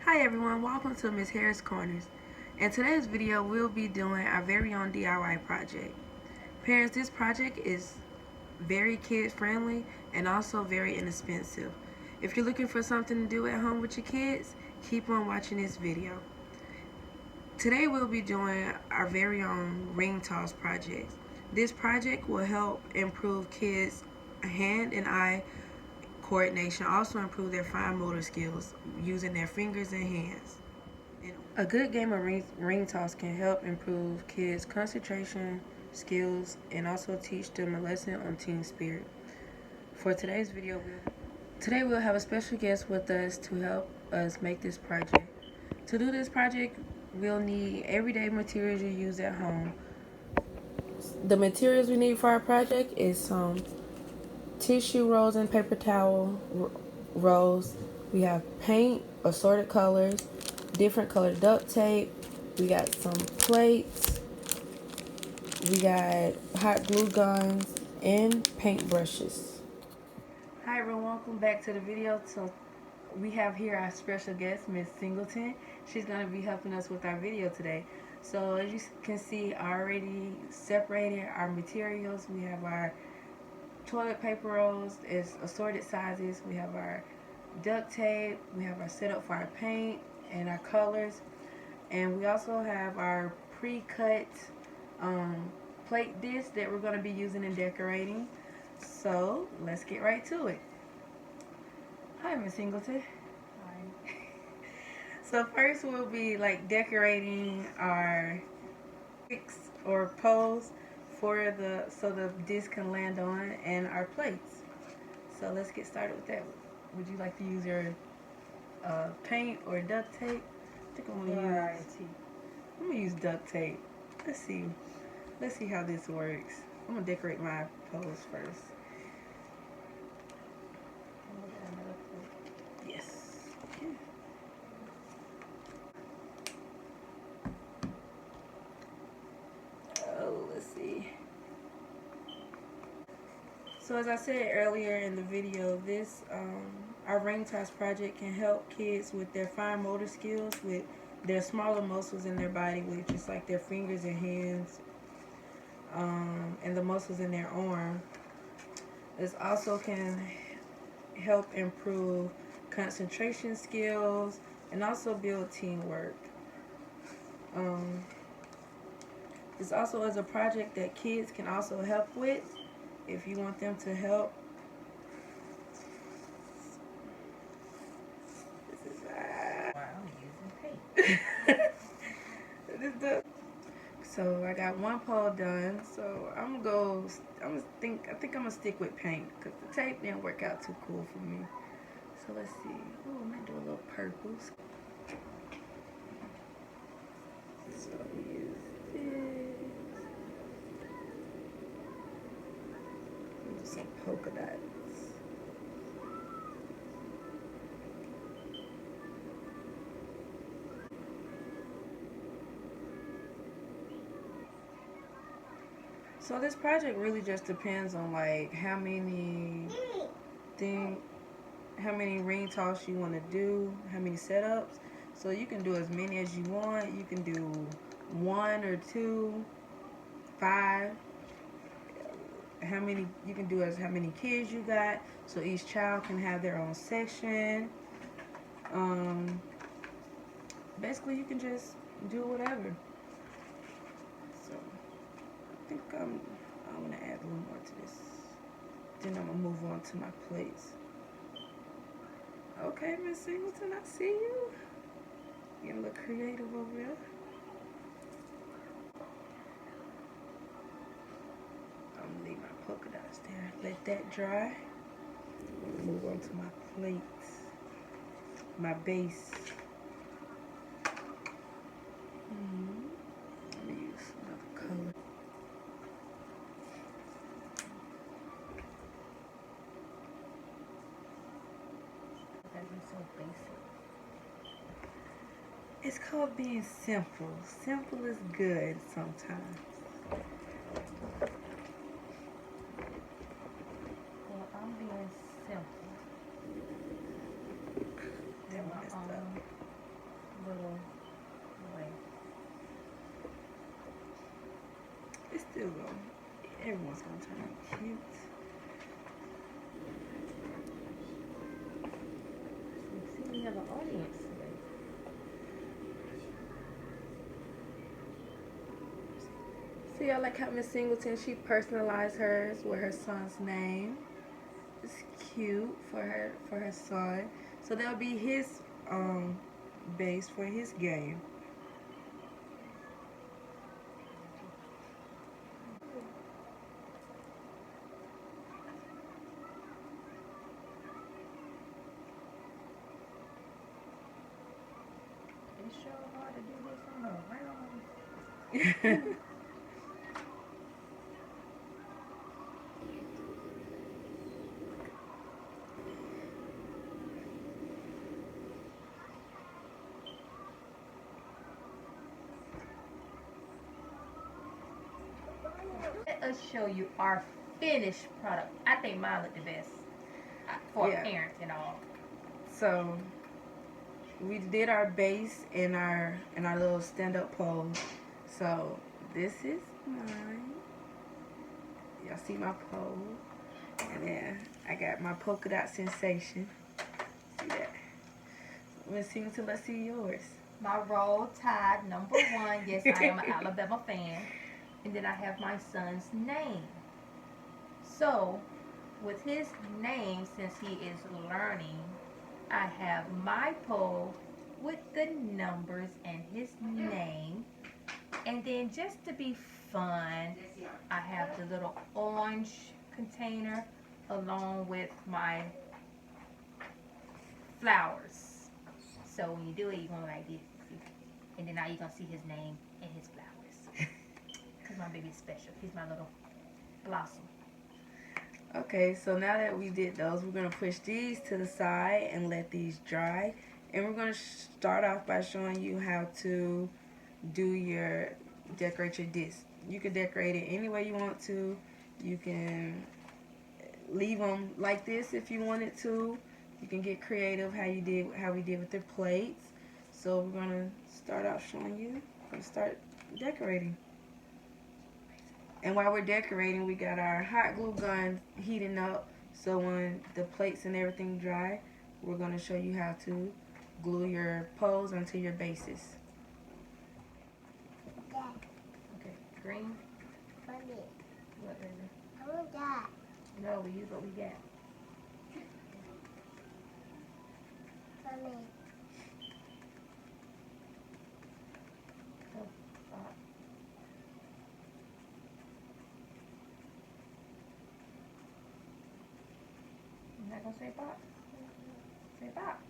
Hi everyone, welcome to Miss Harris Corners. In today's video, we'll be doing our very own DIY project. Parents, this project is very kid friendly and also very inexpensive. If you're looking for something to do at home with your kids, keep on watching this video. Today we'll be doing our very own ring toss project. This project will help improve kids' hand and eye coordination, also improve their fine motor skills using their fingers and hands. A good game of ring toss can help improve kids' concentration, skills, and also teach them a lesson on team spirit. For today's video, today we'll have a special guest with us to help us make this project. To do this project, we'll need everyday materials you use at home. The materials we need for our project is some tissue rolls and paper towel rolls. We have paint, assorted colors, different colored duct tape. We got some plates. We got hot glue guns and paint brushes. Hi everyone, welcome back to the video. So we have here our special guest, Miss Singleton. She's going to be helping us with our video today. So as you can see, I already separated our materials. We have our toilet paper rolls, is assorted sizes. We have our duct tape. We have our setup for our paint and our colors. And we also have our pre-cut plate disc that we're going to be using in decorating. So let's get right to it. Hi, Miss Singleton. Hi. So first we'll be like decorating our sticks or poles for the disc can land on, and our plates. So let's get started with that. Would you like to use your paint or duct tape? I think I'm gonna use duct tape. Let's see. Let's see how this works. I'm gonna decorate my poles first. Yes. Okay. Oh, let's see. So as I said earlier in the video, this our ring toss project can help kids with their fine motor skills, with their smaller muscles in their body, which is like their fingers and hands, and the muscles in their arm. This also can help improve concentration skills and also build teamwork. This also is a project that kids can also help with if you want them to help. This is I'm using paint. So I got one pole done. So I'm gonna think I'm gonna stick with paint because the tape didn't work out too cool for me. So let's see. Oh, I might do a little purples. So use this. Do some polka dots. So this project really just depends on like how many ring toss you want to do, how many setups. So you can do as many as you want. You can do 1 or 2, 5. How many you can do as how many kids you got. So each child can have their own section. Basically, you can just do whatever. So I think I'm gonna add a little more to this. Then I'm gonna move on to my plates. Okay, Miss Singleton, I see you. Getting a little creative over there. I'm gonna leave my polka dots there. Let that dry. Move on to my plates. My base. Let me use another color. That'd be so basic. It's called being simple. Simple is good sometimes. Well, I'm being simple. That one messed up. little way. It's still going. Everyone's gonna turn out cute. See, we have an audience today. See, I like how Miss Singleton, she personalized hers with her son's name. It's cute for her son. So that'll be his base for his game. It's sure hard to do this on a round. Let us show you our finished product. I think mine look the best for Yeah. parents and all. So we did our base and our little stand-up pole. So this is mine. Y'all see my pole, and then I got my polka dot sensation. See that? Let's see yours. My Roll Tide #1. Yes, I am an Alabama fan. And then I have my son's name. So, with his name, since he is learning, I have my pole with the numbers and his name. And then just to be fun, I have the little orange container along with my flowers. So when you do it, you're going to like this. And then now you're going to see his name and his flowers. Because my baby's special. He's my little blossom. Okay, so now that we did those, we're going to push these to the side and let these dry. And we're going to start off by showing you how to decorate your disc. You can decorate it any way you want to. You can leave them like this if you wanted to. You can get creative how we did with the plates. So we're going to start off showing you. We're going to start decorating. And while we're decorating, we got our hot glue gun heating up. So when the plates and everything dry, we're going to show you how to glue your poles onto your bases. Okay, green. Funny. What is it? I want that. No, we use what we got. Funny. You're not going to say pop? Say pop.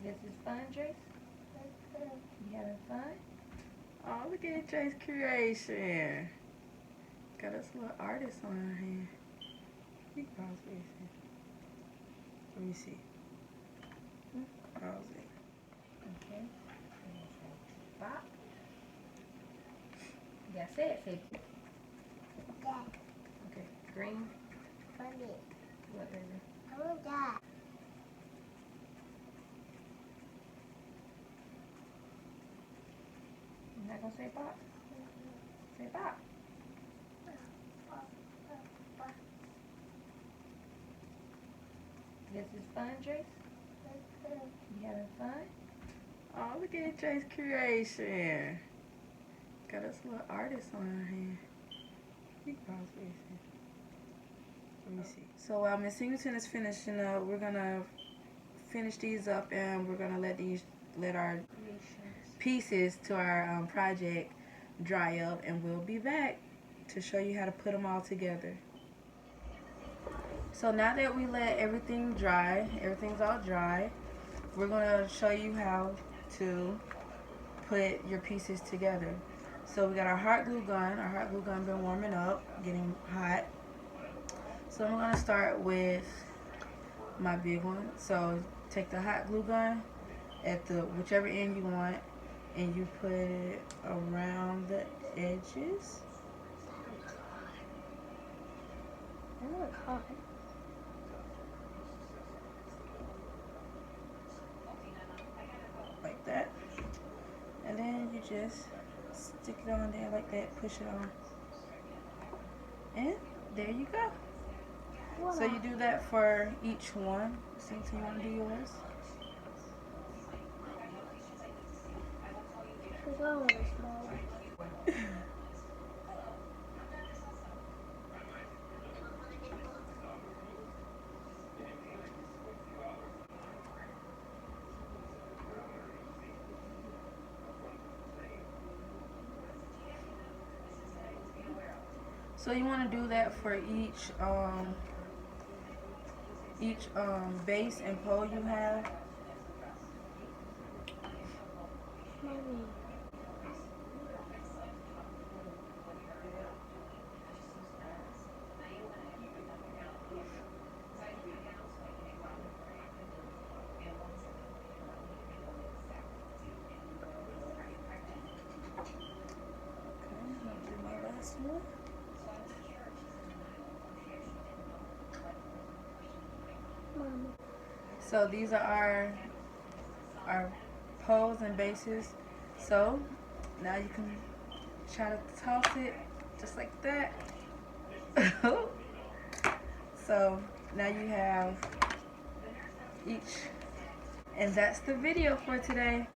This is fun, Jace? You having fun? Oh, look at Jay's creation. Got us a little artist on our hand. You can pause it. Let me see. Pause it. Okay. And say pop. That's it. Say That. okay. Green. Funny. What is it? I want that. You're not going to say pop? Say pop. This is fun, Jace? You having fun? Oh, look at Jay's creation. Got us a little artist on our hand. You can pause it. Let me see. So while Miss Singleton is finishing up, we're gonna finish these up, and we're gonna let our Creations. pieces to our project dry up, and we'll be back to show you how to put them all together. So now that we let everything dry, everything's all dry, we're gonna show you how to put your pieces together. So we got our hot glue gun. Our hot glue gun been warming up, getting hot. So I'm gonna start with my big one. So take the hot glue gun at the whichever end you want, and you put it around the edges. I want hot. just stick it on there like that, push it on. And there you go. Voila. So you do that for each one. Since you want to do yours. Because I want a small one. So you want to do that for each base and pole you have. Mommy. Okay, I'll do my last one. Mama. So these are our poles and bases. So now you can try to toss it just like that. So now you have each, and that's the video for today.